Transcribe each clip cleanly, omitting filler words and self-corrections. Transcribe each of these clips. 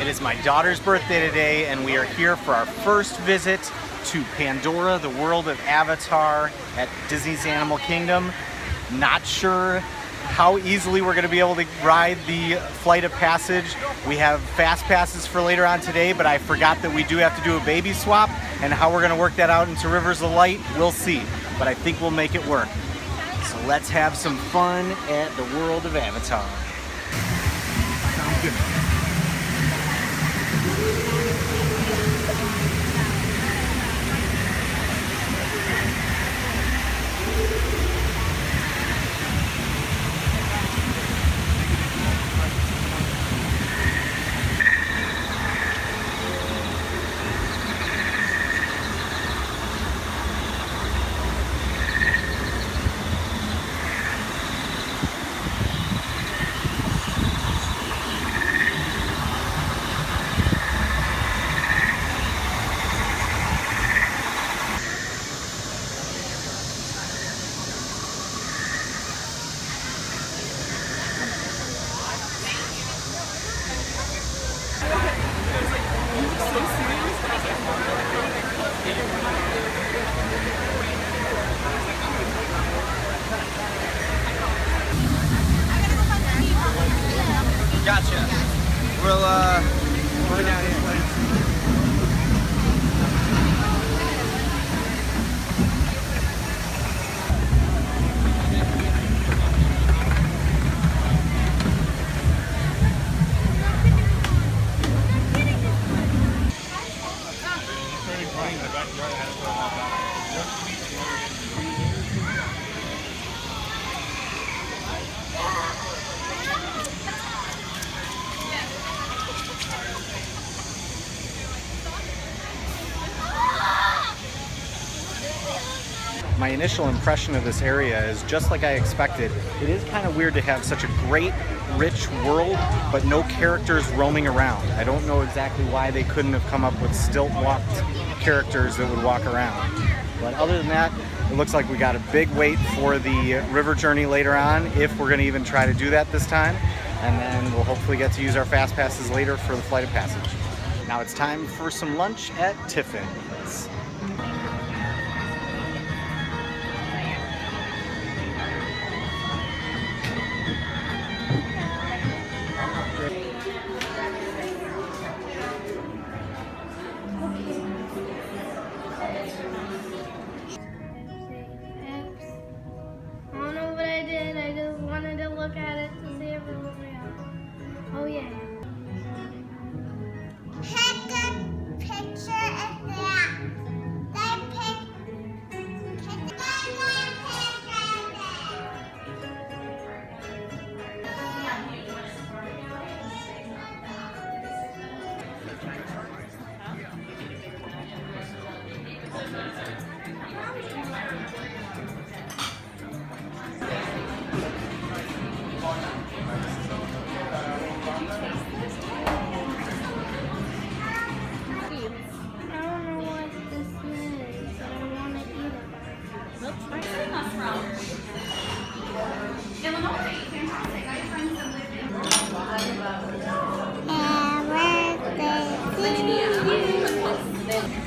It is my daughter's birthday today, and we are here for our first visit to Pandora, the world of Avatar at Disney's Animal Kingdom. Not sure how easily we're going to be able to ride the Flight of Passage. We have fast passes for later on today, but I forgot that we do have to do a baby swap, and how we're going to work that out into Rivers of Light, we'll see. But I think we'll make it work. So let's have some fun at the world of Avatar. Sounds good. Gotcha. We're down here. My initial impression of this area is just like I expected. It is kind of weird to have such a great, rich world, but no characters roaming around. I don't know exactly why they couldn't have come up with stilt-walked characters that would walk around. But other than that, it looks like we got a big wait for the river journey later on, if we're going to even try to do that this time. And then we'll hopefully get to use our fast passes later for the Flight of Passage. Now it's time for some lunch at Tiffin's.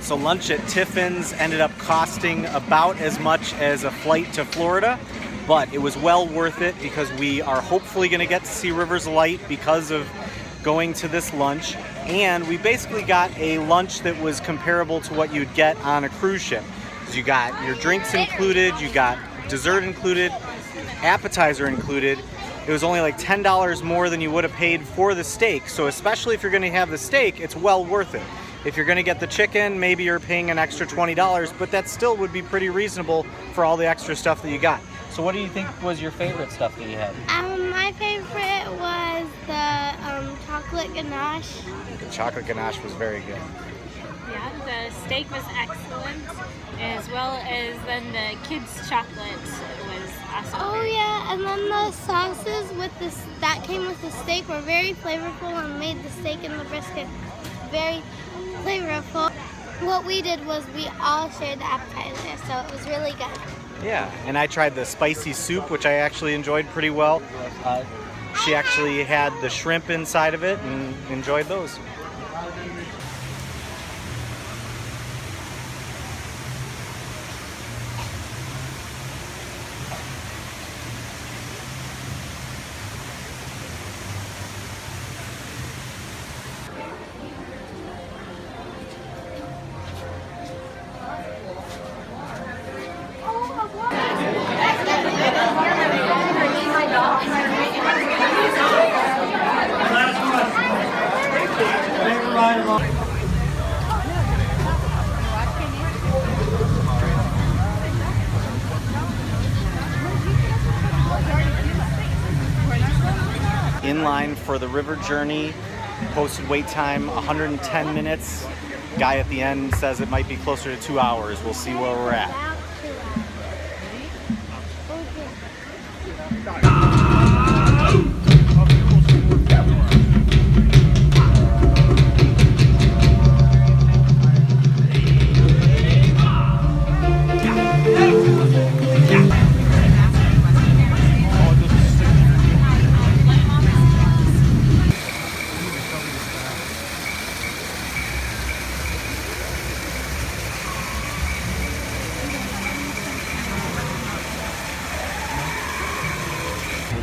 So lunch at Tiffin's ended up costing about as much as a flight to Florida, but it was well worth it because we are hopefully going to get to see Rivers of Light because of going to this lunch. And we basically got a lunch that was comparable to what you'd get on a cruise ship. You got your drinks included, you got dessert included, appetizer included. It was only like $10 more than you would have paid for the steak. So especially if you're going to have the steak, it's well worth it. If you're going to get the chicken, maybe you're paying an extra $20, but that still would be pretty reasonable for all the extra stuff that you got. So what do you think was your favorite stuff that you had? My favorite was the chocolate ganache. The chocolate ganache was very good. Yeah, the steak was excellent, as well as then the kids' chocolate was awesome. Oh yeah, and then the sauces with this that came with the steak were very flavorful and made the steak and the brisket very flavorful. What we did was we all shared the appetizer, so it was really good. Yeah, and I tried the spicy soup, which I actually enjoyed pretty well. She actually had the shrimp inside of it and enjoyed those. in line for the river journey. Posted wait time 110 minutes. Guy at the end says it might be closer to 2 hours. We'll see where we're at.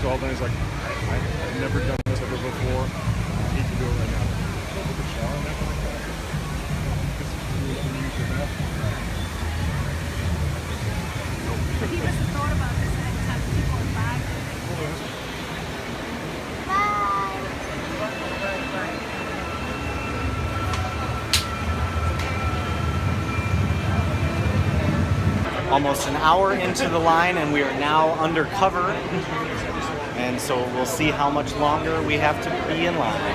All things like I've never done this ever before. I need to do it right now. Take a shower and everything like that. He must have thought about this next time people in bags. Almost an hour into the line and we are now undercover. And so we'll see how much longer we have to be in line.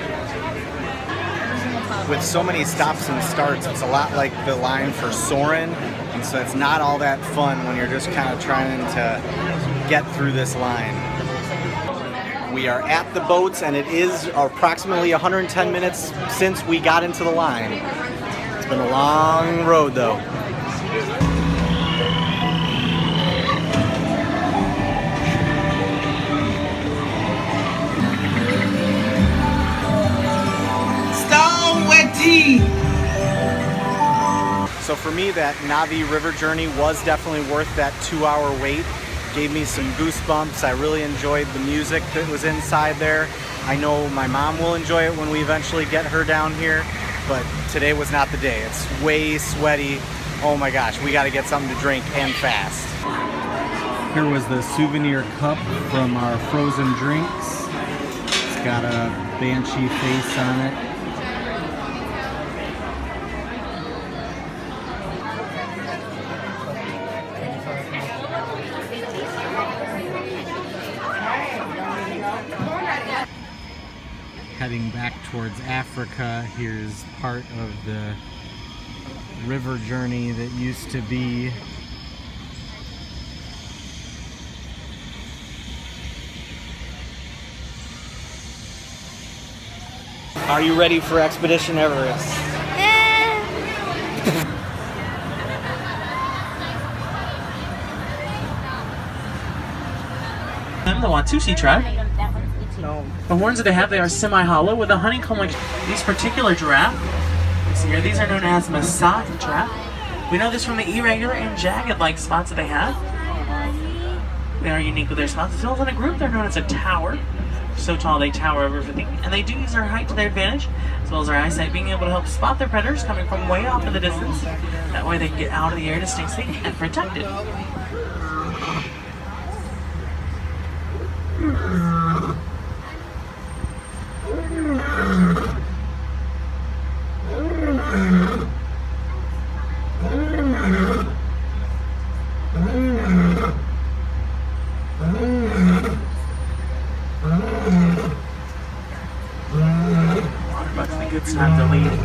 With so many stops and starts, it's a lot like the line for Soarin', and so it's not all that fun when you're just kind of trying to get through this line. We are at the boats and it is approximately 110 minutes since we got into the line. It's been a long road though. So for me, that Navi River journey was definitely worth that 2-hour wait. Gave me some goosebumps. I really enjoyed the music that was inside there. I know my mom will enjoy it when we eventually get her down here, but today was not the day. It's way sweaty. Oh my gosh, we gotta get something to drink and fast. Here was the souvenir cup from our frozen drinks. It's got a banshee face on it. Heading back towards Africa, here's part of the river journey that used to be. Are you ready for Expedition Everest? I'm the Watusi tribe. The horns that they have, they are semi-hollow with a honeycomb-like. These particular giraffe, see here, these are known as Maasai giraffe. We know this from the irregular and jagged-like spots that they have. They are unique with their spots. As well as in a group, they're known as a tower. So tall they tower over everything, and they do use their height to their advantage, as well as their eyesight, being able to help spot their predators coming from way off in the distance. That way they can get out of the air to stay safe and protected. But it's a good time to leave.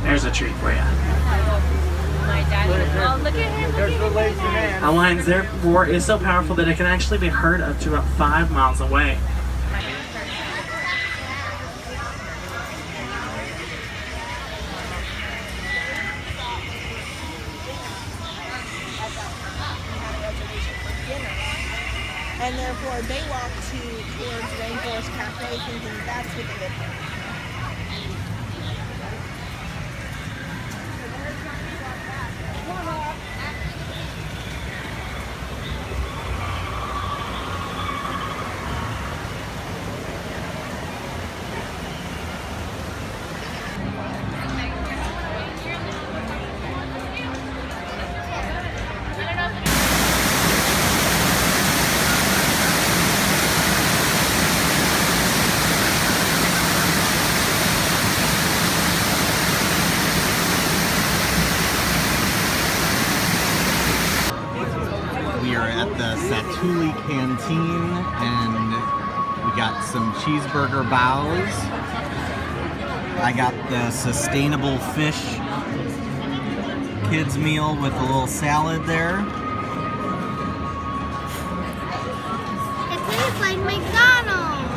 There's a treat for you. Oh, look at him. There's the lazy man. A lion's their roar is so powerful that it can actually be heard up to about 5 miles away. And therefore they walk towards Rainforest Cafe thinking that's what they live for. at the Satuli Canteen, and we got some cheeseburger bows. I got the sustainable fish kids meal with a little salad there. It tastes like McDonald's.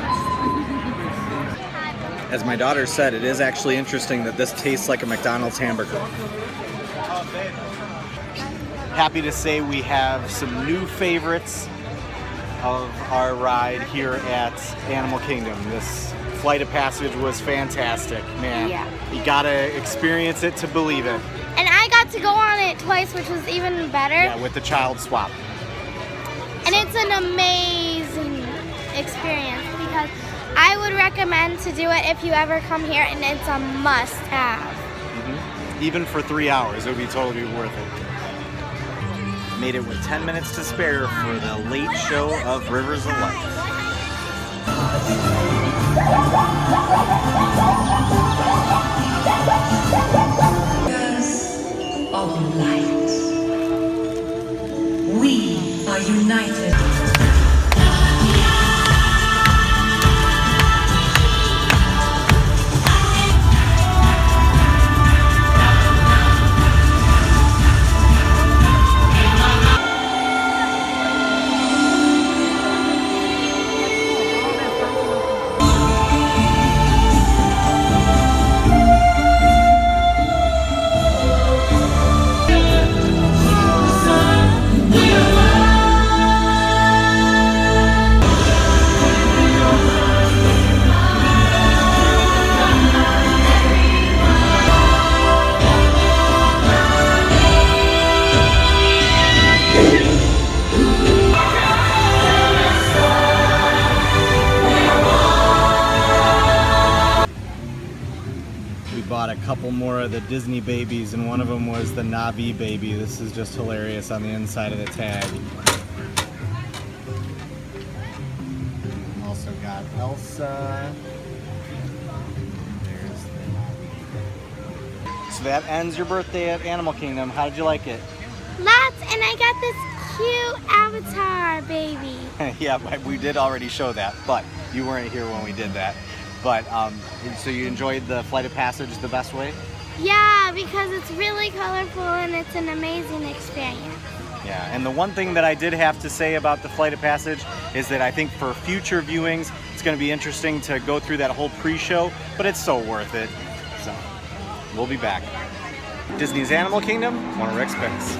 As my daughter said, it is actually interesting that this tastes like a McDonald's hamburger. Happy to say we have some new favorites of our ride here at Animal Kingdom. This Flight of Passage was fantastic, man. Yeah. You gotta experience it to believe it. And I got to go on it twice, which was even better. Yeah, with the child swap. And it's an amazing experience because I would recommend to do it if you ever come here, and it's a must-have. Even for 3 hours, it would be totally worth it. Made it with 10 minutes to spare for the late show of Rivers of Light. Of light. We are united. Bought a couple more of the Disney babies, and one of them was the Navi baby. This is just hilarious on the inside of the tag. Also got Elsa. There's the Navi. So that ends your birthday at Animal Kingdom. How did you like it? Lots, and I got this cute avatar baby. Yeah, we did already show that, but you weren't here when we did that. But, so you enjoyed the Flight of Passage the best way? Yeah, because it's really colorful and it's an amazing experience. Yeah, and the one thing that I did have to say about the Flight of Passage is that I think for future viewings, it's going to be interesting to go through that whole pre-show, but it's so worth it. So, we'll be back. Disney's Animal Kingdom, one of Rick's picks.